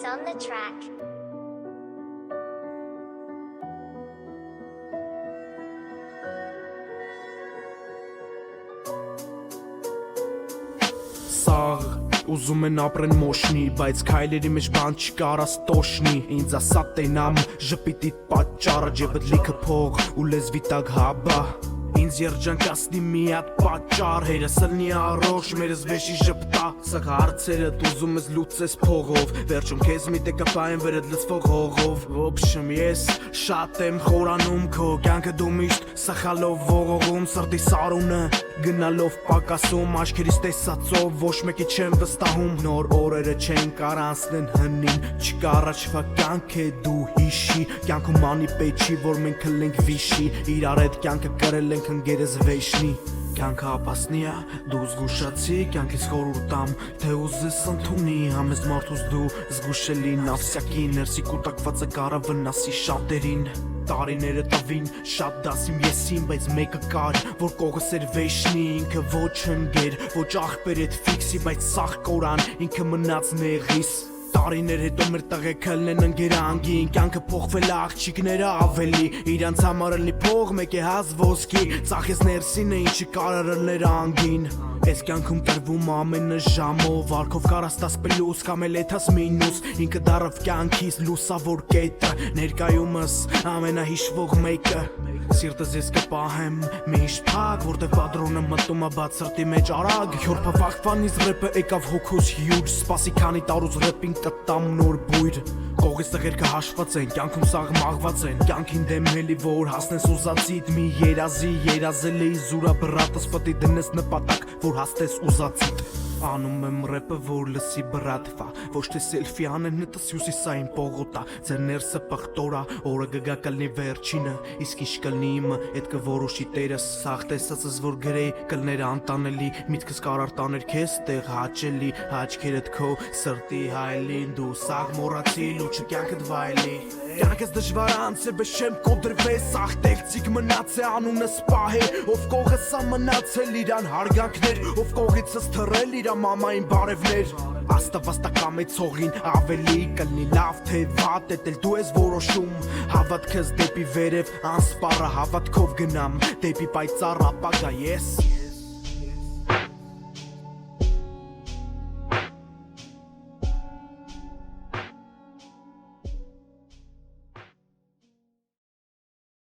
on the track. Ուզում են ապրեն մոշնի, բայց քայլերի մեջ բան չկարած տոշնի Ինձ ասա տենամ ժպիտիտ պատճառը ջեբդ լիքը փող ու լեզվի տակ հաբա Ինձ երջանկացնի մի հատ պատճառ Հերս ըլնի առողջ մերս վեշի ժպտա Սաղ հարցերդ ուզում ես լուծես փողով Վերջում քեզ մի տեկապային վերդ լծվող հողով Ոբշմ ես շատ եմ խորանում քո կյանքը դու միշտ սխալով ողողում սրտի սարունը Գնալով պակասում աչքերիս տեսածով ոչ մեկի չեմ վստահում Նոր օրերը չեն կար անցնեն հնին Չկա առաջվա կյանք է դու հիշի Կյանքում անի պետք չի որ մենք հլենք վիշի Իրար հետ կյանքը կրել ենք ընկերս վեշնի Կյանքը ապասնի է, դու զգուշացի, կյանքից խորհուրդ տամ Թե ուզես ընդունի, համեստ մարդուց դու զգուշելի Նավսյակի ներսի կուտակվածը կարա վնասի շատերին Տարիները տվին, շատ դասիմ եսին, բայց մեկը կար Որ կողս էր վեշնի, ինքը ոչ ընգեր, ոչ աղբեր էդ ֆիքսի Բայց սաղ կորան, ինքը մնաց նեղիս Տարիներ հետո մեր տղեքը լեն ընգերանգին Կյանքը փոխվել է աղջիկները ավելի Իրանց համար ըլնի փող մեկ է հազ ոսկի Ծախես ներսին է ինչի կարար ըլներ անգին Ես կյանքում տրվում ամենը ժամով Վարկով կարաս տաս պլյուս կամ էլ էթաս մինուս Ինքը դարավ կյանքիս լուսավոր կետը Ներկայումս ամենահիշվող մեկը Սիրտս ես կպահեմ միշտ փակ Որտև պատրոնը մտում է բաց սրտի մեջ արագ Հյորպը վաղվանից ռեպը եկավ հոգուս հյուր Սպասի քանի տարուց ռեպին կտամ նոր բույր Կողից տղերքը հաշված են, կյանքում սաղ մաղված են Կյանքին դեմնելի որ հասնես ուզածիդ Մի երազի, երազելի զուրա բրատս Պտի դնես նպատակ, որ հասնես ուզածիդ Անում եմ ռեպը, որ լսի բրատվա Ոչ թե սելֆի անեն նտս հյուսիսային պողոտա Ձեր ներսը պղտորա, օրը գգա կլնի վերջինը Իսկ ինչ կլնի իմը, էդ կորոշի տերս Սաղ տեսածս որ գրեի, կլներ անտանելի Միտքս կարար տաներ քեզ տեղ հաճելի Հաճքերդ քո սրտի հայելին Դու սաղ մորացի, լուչը կյանքդ վայելի Կյանքս դժվար անց է, բես չեմ կոդրվես Սաղ տեղծիկ մնաց է անունս պահել Ով կողս ա մնացել իրան հարգանքներ Ով կողիցս թրել իր մամային բարևներ Աստավաստակամ է ցողին ավելի կլնի լավ թե վատ Էդ էլ դու ես որոշում Հավատքս դեպի վերև անսպառը Հավատքով գնամ դեպի պայծառ ապագա ես